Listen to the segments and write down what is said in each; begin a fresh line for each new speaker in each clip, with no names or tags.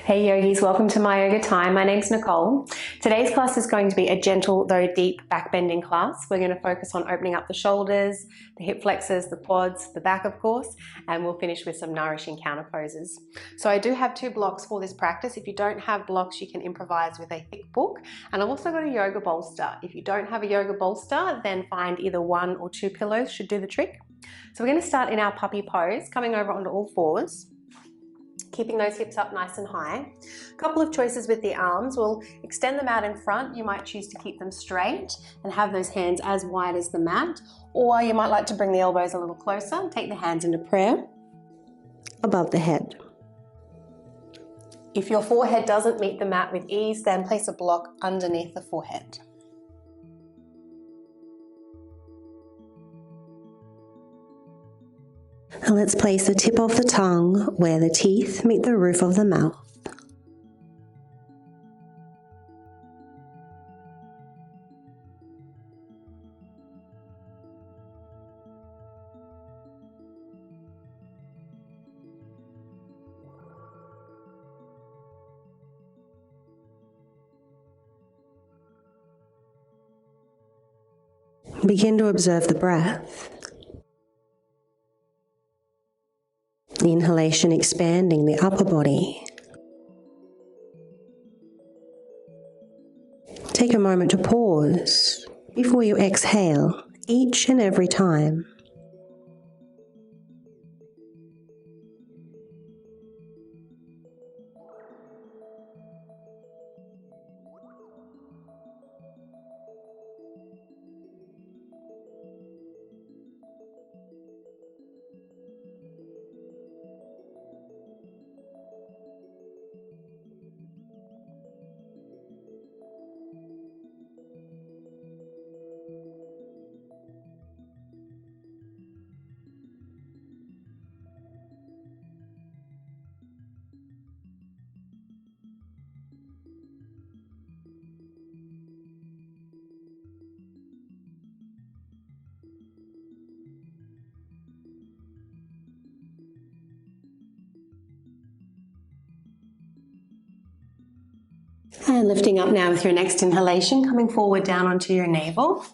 Hey yogis, welcome to my yoga time. My name's Nicole. Today's class is going to be a gentle though deep back bending class. We're going to focus on opening up the shoulders, the hip flexors, the quads, the back of course, and we'll finish with some nourishing counter poses. So I do have 2 blocks for this practice. If you don't have blocks, you can improvise with a thick book. And I've also got a yoga bolster. If you don't have a yoga bolster, then find either 1 or 2 pillows should do the trick. So we're going to start in our puppy pose, coming over onto all fours. Keeping those hips up nice and high. A couple of choices with the arms. We'll extend them out in front. You might choose to keep them straight and have those hands as wide as the mat, or you might like to bring the elbows a little closer and take the hands into prayer above the head. If your forehead doesn't meet the mat with ease, then place a block underneath the forehead. And let's place the tip of the tongue where the teeth meet the roof of the mouth. Begin to observe the breath. The inhalation expanding the upper body. Take a moment to pause before you exhale each and every time. And lifting up now with your next inhalation, coming forward down onto your navel.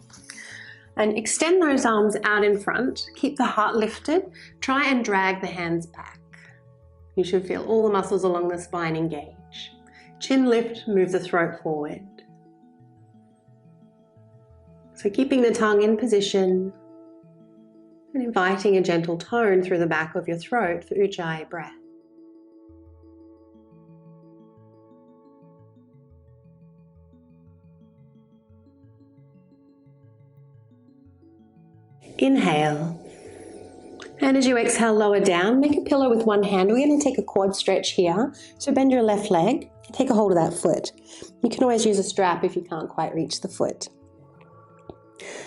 And extend those arms out in front. Keep the heart lifted. Try and drag the hands back. You should feel all the muscles along the spine engage. Chin lift, move the throat forward. So keeping the tongue in position and inviting a gentle tone through the back of your throat for Ujjayi breath. Inhale. And as you exhale, lower down, make a pillow with one hand. We're going to take a quad stretch here. So bend your left leg and take a hold of that foot. You can always use a strap if you can't quite reach the foot.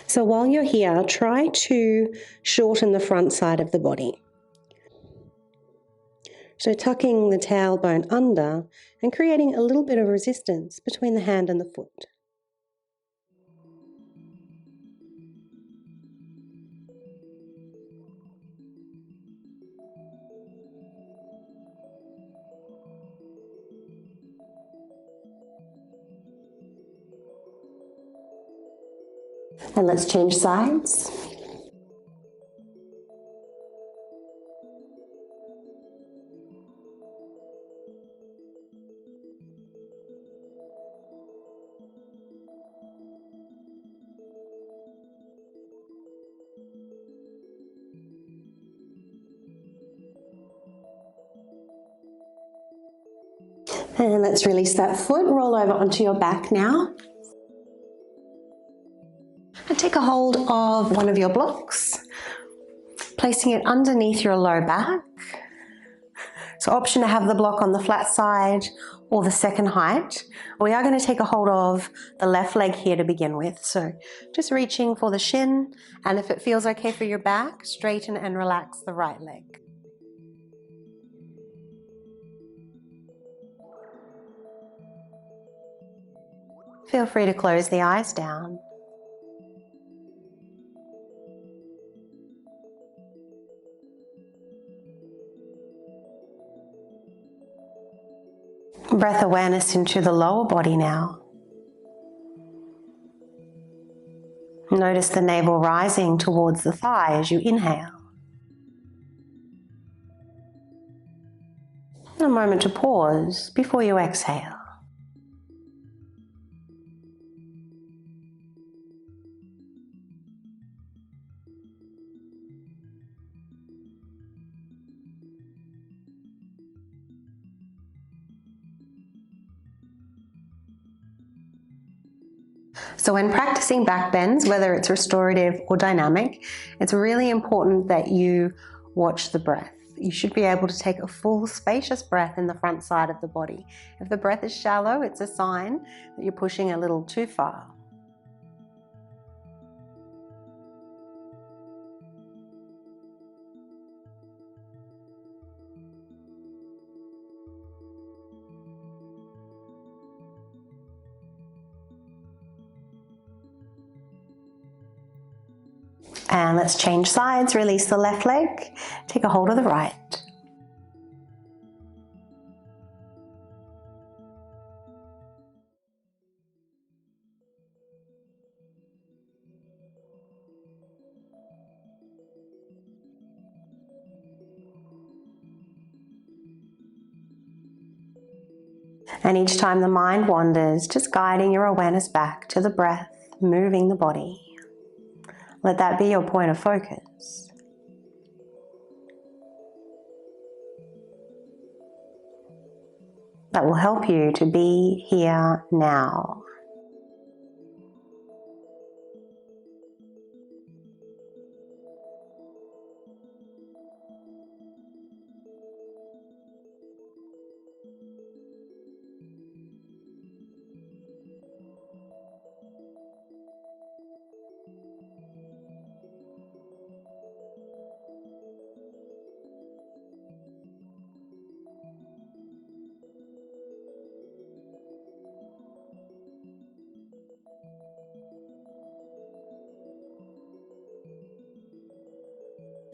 So while you're here, try to shorten the front side of the body. So tucking the tailbone under and creating a little bit of resistance between the hand and the foot. And let's change sides. And let's release that foot, roll over onto your back now. And take a hold of one of your blocks, placing it underneath your low back. So option to have the block on the flat side or the second height. We are going to take a hold of the left leg here to begin with. So just reaching for the shin, and if it feels okay for your back, straighten and relax the right leg. Feel free to close the eyes down. breath awareness into the lower body now. Notice the navel rising towards the thigh as you inhale. A moment to pause before you exhale. So when practicing back bends, whether it's restorative or dynamic, it's really important that you watch the breath. You should be able to take a full, spacious breath in the front side of the body. If the breath is shallow, it's a sign that you're pushing a little too far. And let's change sides, release the left leg, take a hold of the right. And each time the mind wanders, just guiding your awareness back to the breath, moving the body. Let that be your point of focus. That will help you to be here now.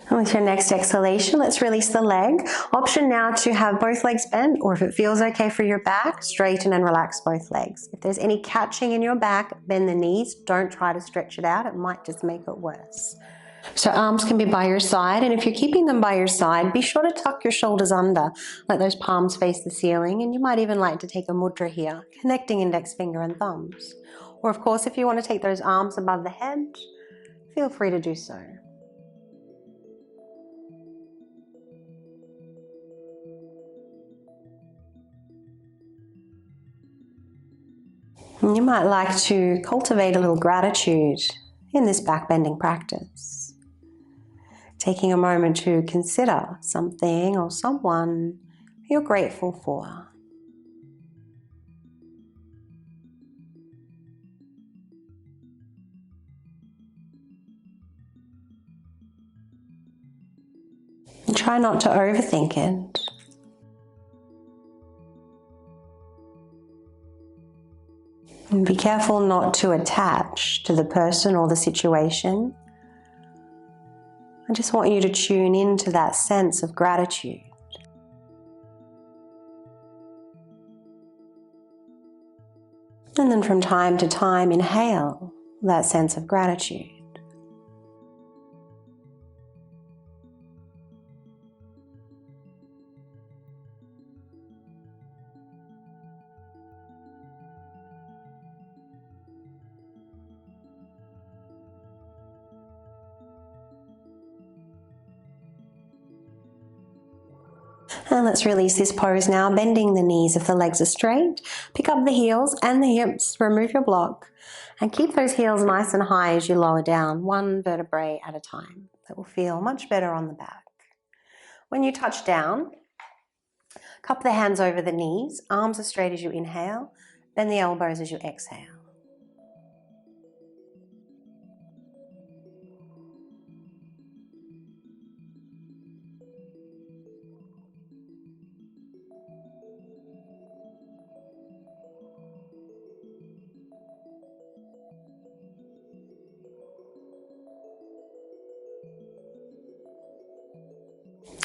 And with your next exhalation, let's release the leg. Option now to have both legs bent, or if it feels okay for your back, straighten and relax both legs. If there's any catching in your back, bend the knees. Don't try to stretch it out. It might just make it worse. So arms can be by your side, and if you're keeping them by your side, be sure to tuck your shoulders under. Let those palms face the ceiling, and you might even like to take a mudra here, connecting index finger and thumbs. Or of course, if you want to take those arms above the head, feel free to do so. And you might like to cultivate a little gratitude in this backbending practice. Taking a moment to consider something or someone you're grateful for. And try not to overthink it. And be careful not to attach to the person or the situation. I just want you to tune into that sense of gratitude. And then from time to time, inhale that sense of gratitude. And let's release this pose now, bending the knees if the legs are straight. Pick up the heels and the hips, remove your block, and keep those heels nice and high as you lower down, one vertebrae at a time. That will feel much better on the back. When you touch down, cup the hands over the knees, arms as straight as you inhale, bend the elbows as you exhale.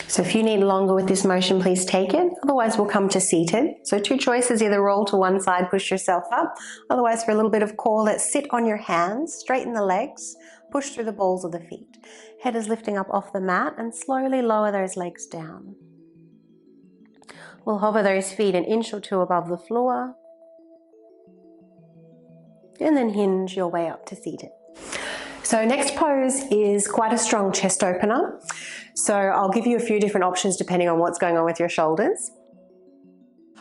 So if you need longer with this motion, please take it. Otherwise, we'll come to seated. So 2 choices, either roll to one side, push yourself up. Otherwise, for a little bit of core, let's sit on your hands, straighten the legs, push through the balls of the feet. Head is lifting up off the mat and slowly lower those legs down. We'll hover those feet an inch or 2 above the floor. And then hinge your way up to seated. So next pose is quite a strong chest opener. So I'll give you a few different options depending on what's going on with your shoulders.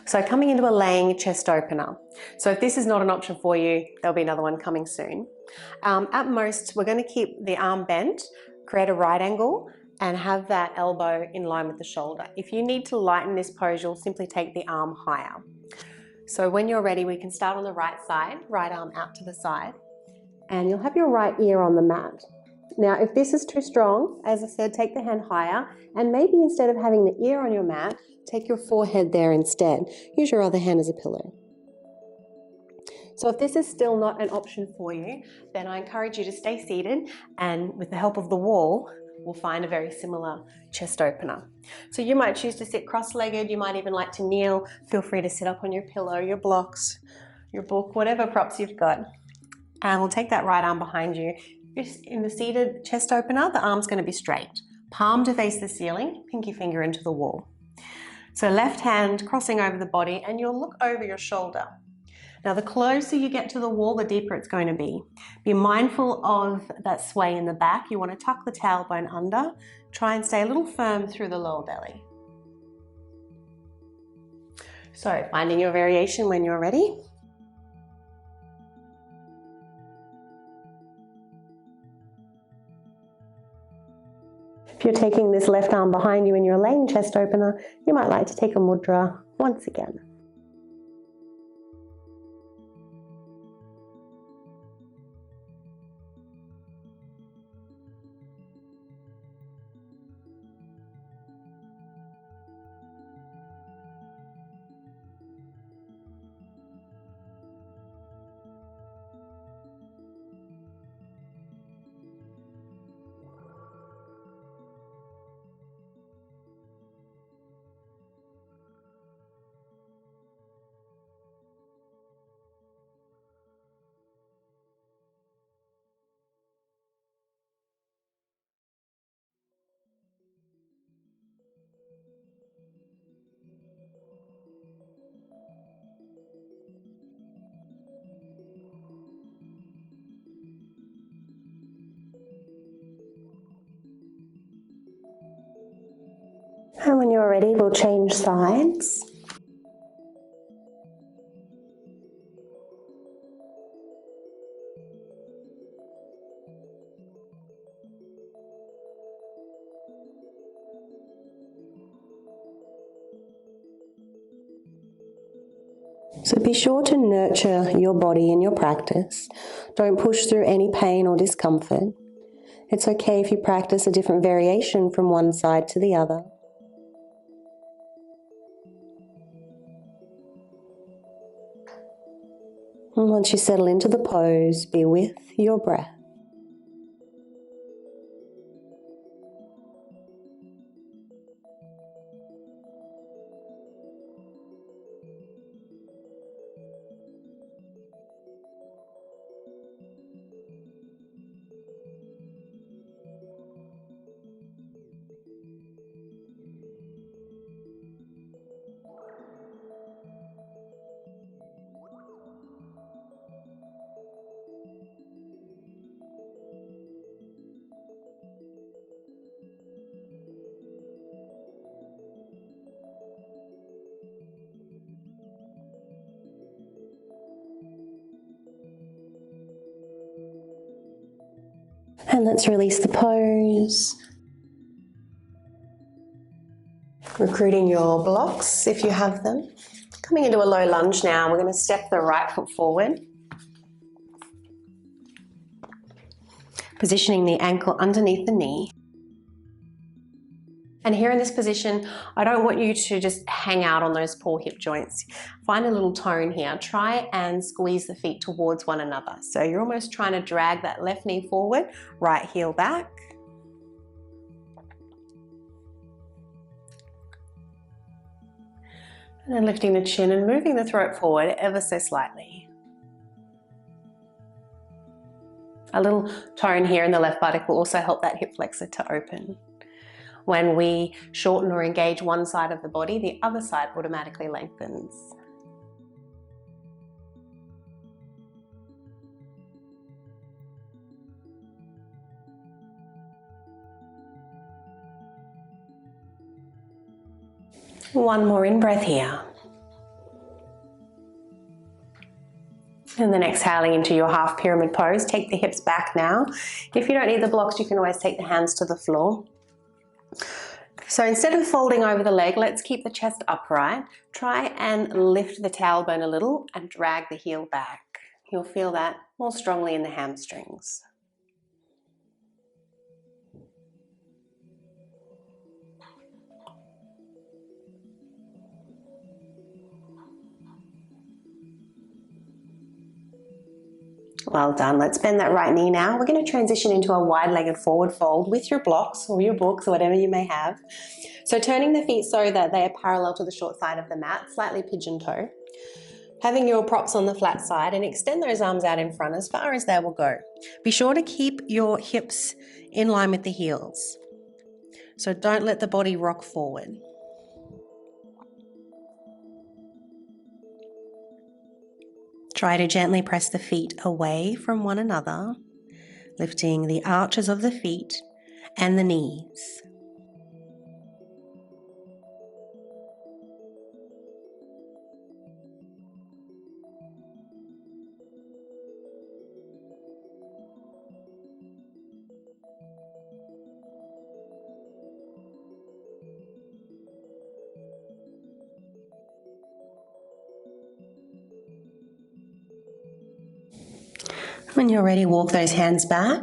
So coming into a laying chest opener. So if this is not an option for you, there'll be another one coming soon. At most, we're going to keep the arm bent, create a right angle, and have that elbow in line with the shoulder. If you need to lighten this pose, you'll simply take the arm higher. So when you're ready, we can start on the right side, right arm out to the side, and you'll have your right ear on the mat. Now, if this is too strong, as I said, take the hand higher, and maybe instead of having the ear on your mat, take your forehead there instead. Use your other hand as a pillow. So if this is still not an option for you, then I encourage you to stay seated, and with the help of the wall, we'll find a very similar chest opener. So you might choose to sit cross-legged, you might even like to kneel. Feel free to sit up on your pillow, your blocks, your book, whatever props you've got. And we'll take that right arm behind you. In the seated chest opener, the arm's going to be straight. Palm to face the ceiling, pinky finger into the wall. So left hand crossing over the body, and you'll look over your shoulder. Now the closer you get to the wall, the deeper it's going to be. Be mindful of that sway in the back. You want to tuck the tailbone under. Try and stay a little firm through the lower belly. So finding your variation when you're ready. If you're taking this left arm behind you in your laying chest opener, you might like to take a mudra once again. And when you're ready, we'll change sides. So be sure to nurture your body in your practice. Don't push through any pain or discomfort. It's okay if you practice a different variation from one side to the other. And once you settle into the pose, be with your breath. And let's release the pose. Recruiting your blocks if you have them. Coming into a low lunge now, we're going to step the right foot forward. Positioning the ankle underneath the knee. And here in this position, I don't want you to just hang out on those poor hip joints. Find a little tone here. Try and squeeze the feet towards one another. So you're almost trying to drag that left knee forward, right heel back. And then lifting the chin and moving the throat forward ever so slightly. A little tone here in the left buttock will also help that hip flexor to open. When we shorten or engage one side of the body, the other side automatically lengthens. One more in-breath here. And then exhaling into your half pyramid pose. Take the hips back now. If you don't need the blocks, you can always take the hands to the floor. So instead of folding over the leg, let's keep the chest upright. Try and lift the tailbone a little and drag the heel back. You'll feel that more strongly in the hamstrings. Well done. Let's bend that right knee now. We're going to transition into a wide-legged forward fold with your blocks or your books or whatever you may have. So turning the feet so that they are parallel to the short side of the mat, slightly pigeon toe. Having your props on the flat side and extend those arms out in front as far as they will go. Be sure to keep your hips in line with the heels. So don't let the body rock forward. Try to gently press the feet away from one another, lifting the arches of the feet and the knees. When you're ready, walk those hands back.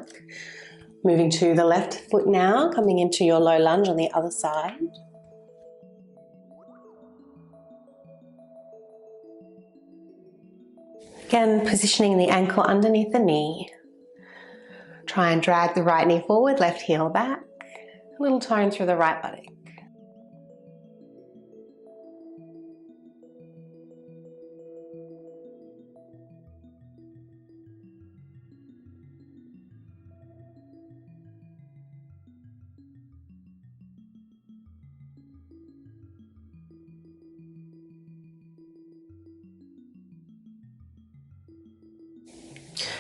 Moving to the left foot now, coming into your low lunge on the other side. Again, positioning the ankle underneath the knee. Try and drag the right knee forward, left heel back. A little tone through the right buttock.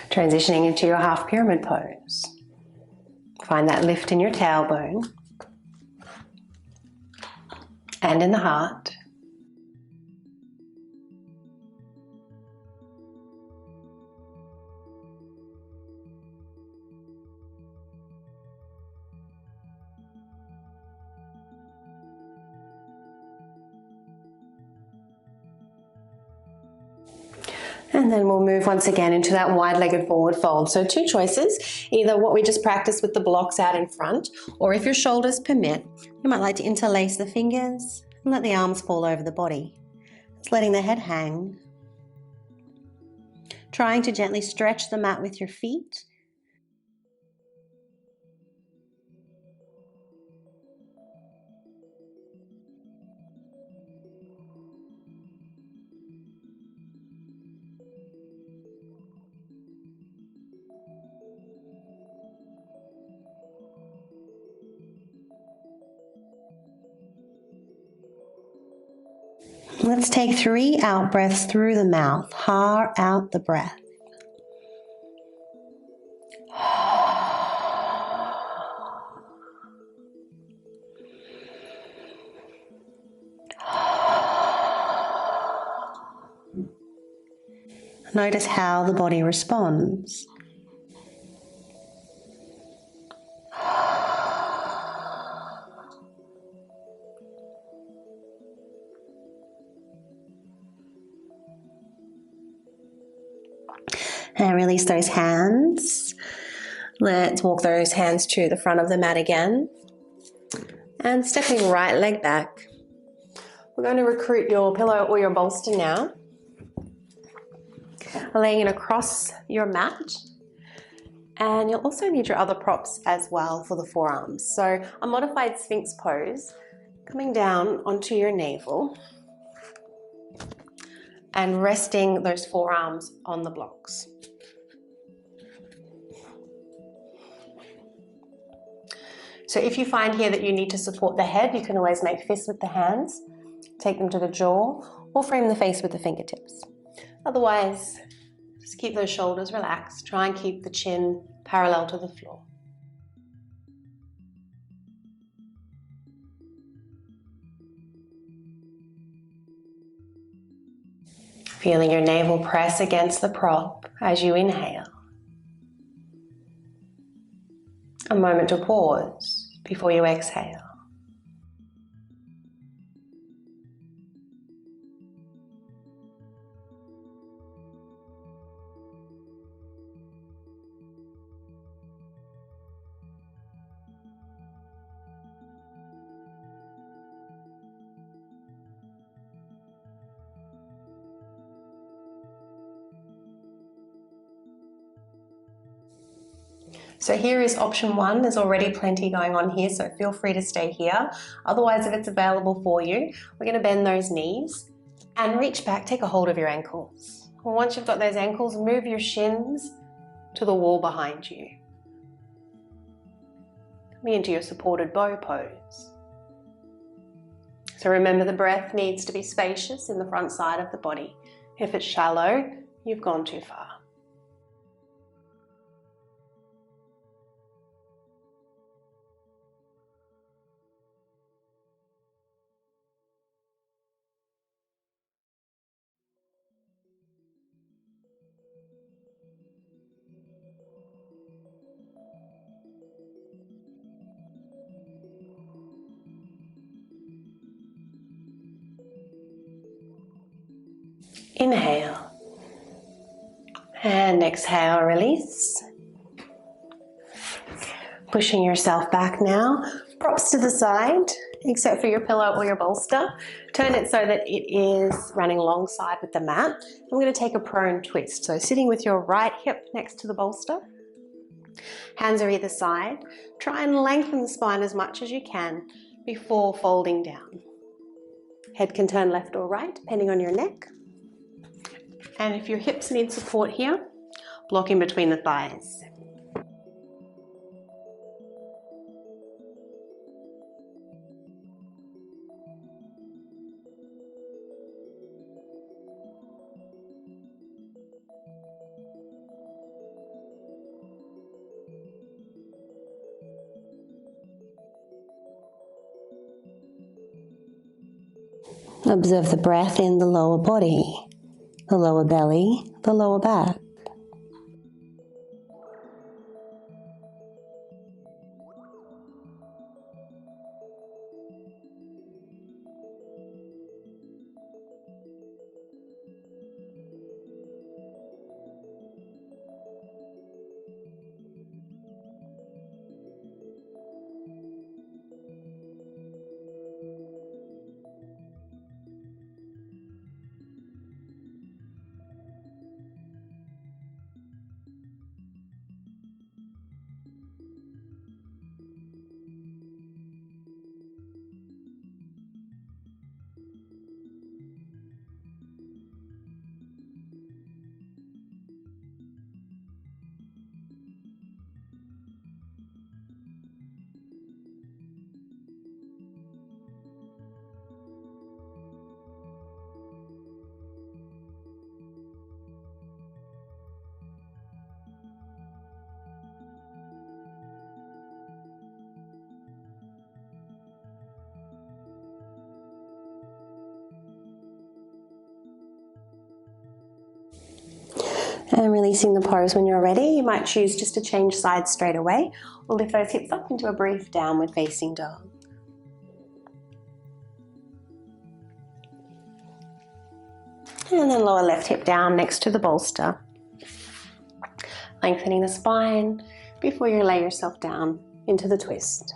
Transitioning into your half pyramid pose. Find that lift in your tailbone and in the heart. And then we'll move once again into that wide-legged forward fold. So two choices, either what we just practiced with the blocks out in front, or if your shoulders permit, you might like to interlace the fingers and let the arms fall over the body. Just letting the head hang. Trying to gently stretch the mat with your feet. Let's take 3 out breaths through the mouth. Ha out the breath. Notice how the body responds. And release those hands. Let's walk those hands to the front of the mat again. And stepping right leg back. We're going to recruit your pillow or your bolster now. Laying it across your mat. And you'll also need your other props as well for the forearms. So a modified Sphinx pose, coming down onto your navel. and resting those forearms on the blocks. So if you find here that you need to support the head, you can always make fists with the hands, take them to the jaw, or frame the face with the fingertips. Otherwise, just keep those shoulders relaxed. Try and keep the chin parallel to the floor. Feeling your navel press against the prop as you inhale. A moment to pause before you exhale. So here is option one. There's already plenty going on here, so feel free to stay here. Otherwise, if it's available for you, we're going to bend those knees and reach back, take a hold of your ankles. And once you've got those ankles, move your shins to the wall behind you. Coming into your supported bow pose. So remember, the breath needs to be spacious in the front side of the body. If it's shallow, you've gone too far. Inhale and exhale, release. Pushing yourself back now, props to the side, except for your pillow or your bolster. Turn it so that it is running alongside with the mat. I'm going to take a prone twist. So sitting with your right hip next to the bolster. Hands are either side. Try and lengthen the spine as much as you can before folding down. Head can turn left or right, depending on your neck. And if your hips need support here, block in between the thighs. Observe the breath in the lower body, the lower belly, the lower back. And releasing the pose when you're ready. You might choose just to change sides straight away or lift those hips up into a brief downward facing dog. And then lower left hip down next to the bolster. Lengthening the spine before you lay yourself down into the twist.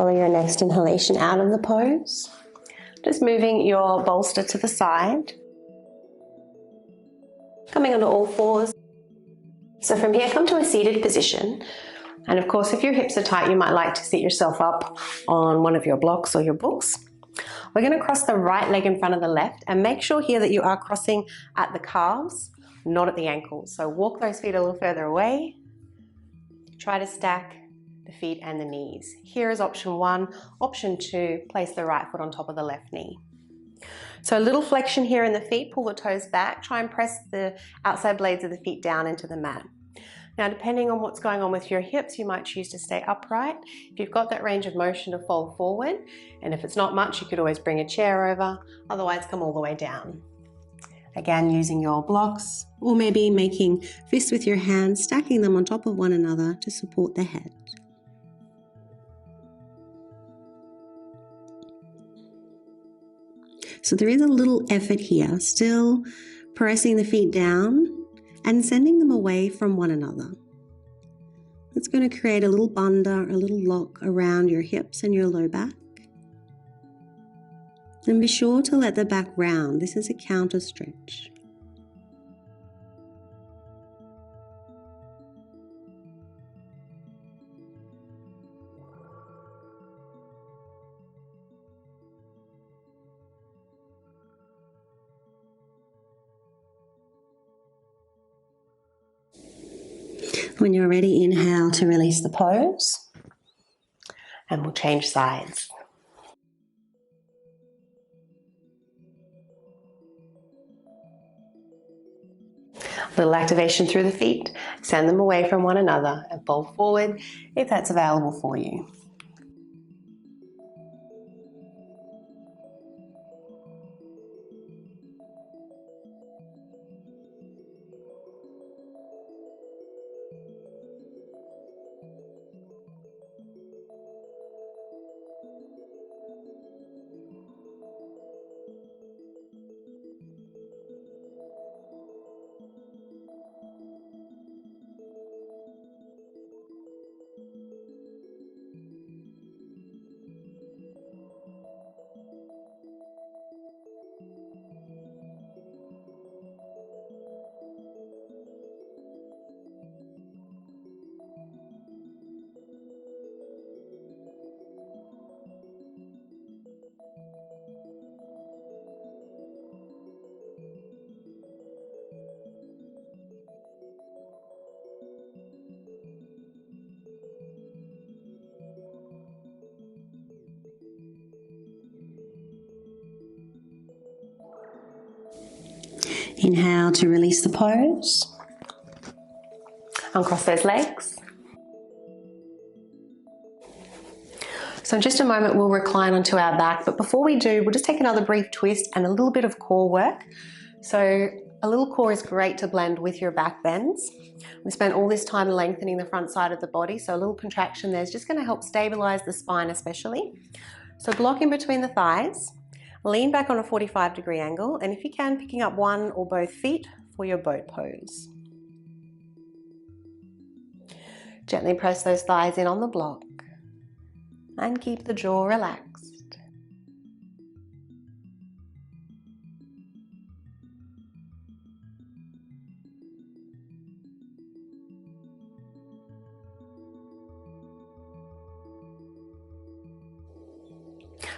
Follow your next inhalation out of the pose. Just moving your bolster to the side. Coming onto all fours. So from here, come to a seated position. And of course, if your hips are tight, you might like to sit yourself up on one of your blocks or your books. We're going to cross the right leg in front of the left and make sure here that you are crossing at the calves, not at the ankles. So walk those feet a little further away. Try to stack the feet and the knees. Here is option 1. Option 2, place the right foot on top of the left knee. So a little flexion here in the feet, pull the toes back, try and press the outside blades of the feet down into the mat. Now, depending on what's going on with your hips, you might choose to stay upright. If you've got that range of motion, to fold forward, and if it's not much, you could always bring a chair over, otherwise come all the way down. Again, using your blocks, or maybe making fists with your hands, stacking them on top of one another to support the head. So there is a little effort here, still pressing the feet down and sending them away from one another. It's going to create a little bunda, a little lock around your hips and your low back. And be sure to let the back round. This is a counter stretch. When you're ready, inhale to release the pose, and we'll change sides. Little activation through the feet, send them away from one another and fold forward if that's available for you. Inhale to release the pose. Uncross those legs. So in just a moment, we'll recline onto our back, but before we do, we'll just take another brief twist and a little bit of core work. So a little core is great to blend with your back bends. We spent all this time lengthening the front side of the body, so a little contraction there is just going to help stabilize the spine especially. So block in between the thighs, lean back on a 45-degree angle, and if you can, picking up one or both feet for your boat pose. Gently press those thighs in on the block and keep the jaw relaxed.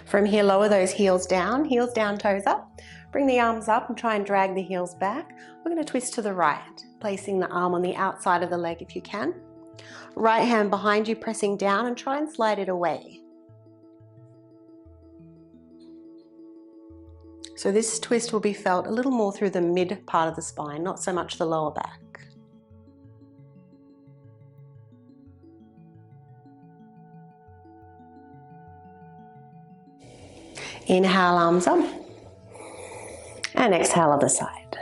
From here, lower those heels down, toes up. Bring the arms up and try and drag the heels back. We're going to twist to the right, placing the arm on the outside of the leg if you can. Right hand behind you, pressing down, and try and slide it away. So this twist will be felt a little more through the mid part of the spine, not so much the lower back. Inhale, arms up, and exhale other side.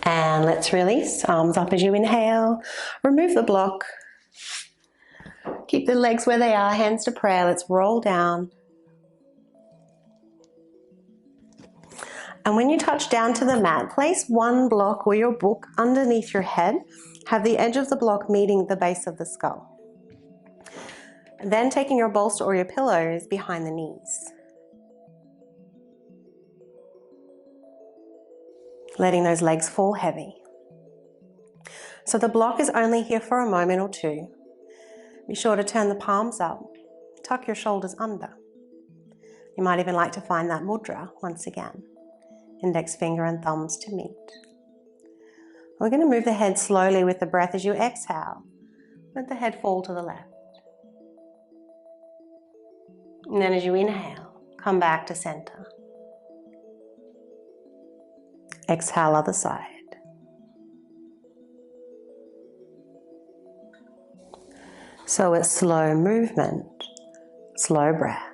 And let's release, arms up as you inhale. Remove the block. Keep the legs where they are, hands to prayer. Let's roll down. And when you touch down to the mat, place one block or your book underneath your head. Have the edge of the block meeting the base of the skull. And then taking your bolster or your pillows behind the knees. Letting those legs fall heavy. So the block is only here for a moment or two. Be sure to turn the palms up, tuck your shoulders under. You might even like to find that mudra once again. Index finger and thumbs to meet. We're going to move the head slowly with the breath as you exhale. Let the head fall to the left. And then as you inhale, come back to center. Exhale, other side. So it's slow movement, slow breath.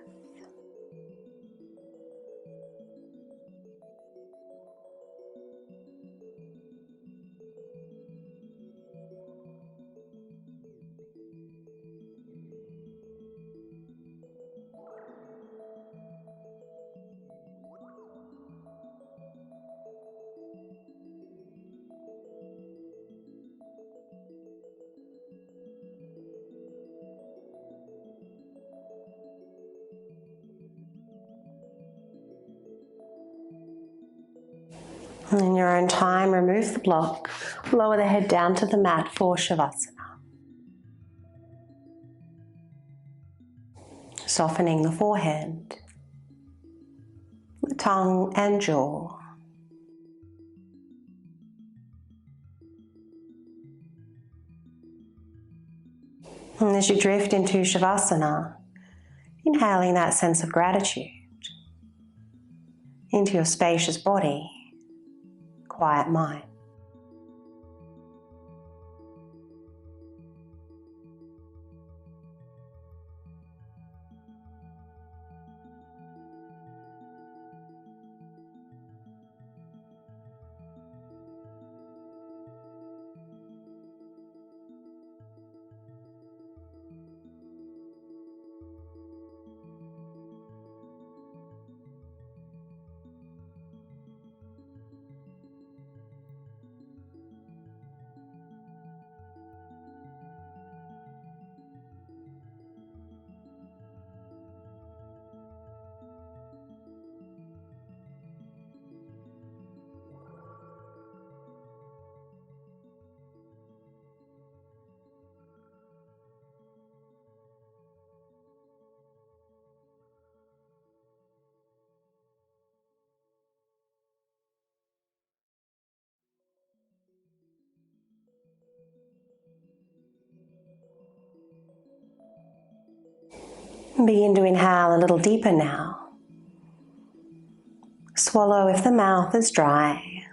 And in your own time, remove the block, lower the head down to the mat for shavasana. Softening the forehead, the tongue and jaw. And as you drift into shavasana, inhaling that sense of gratitude into your spacious body, quiet mind. Begin to inhale a little deeper now. Swallow if the mouth is dry,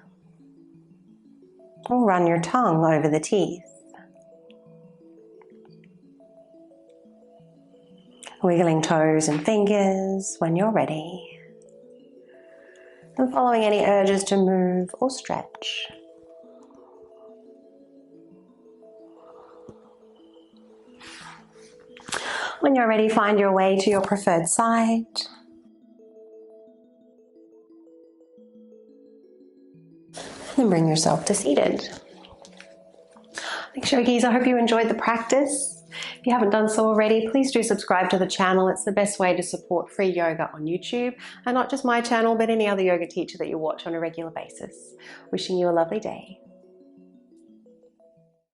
or run your tongue over the teeth. Wiggling toes and fingers when you're ready, and following any urges to move or stretch. When you're ready, find your way to your preferred side. And bring yourself to seated. Thanks, yogis. I hope you enjoyed the practice. If you haven't done so already, please do subscribe to the channel. It's the best way to support free yoga on YouTube, and not just my channel, but any other yoga teacher that you watch on a regular basis. Wishing you a lovely day.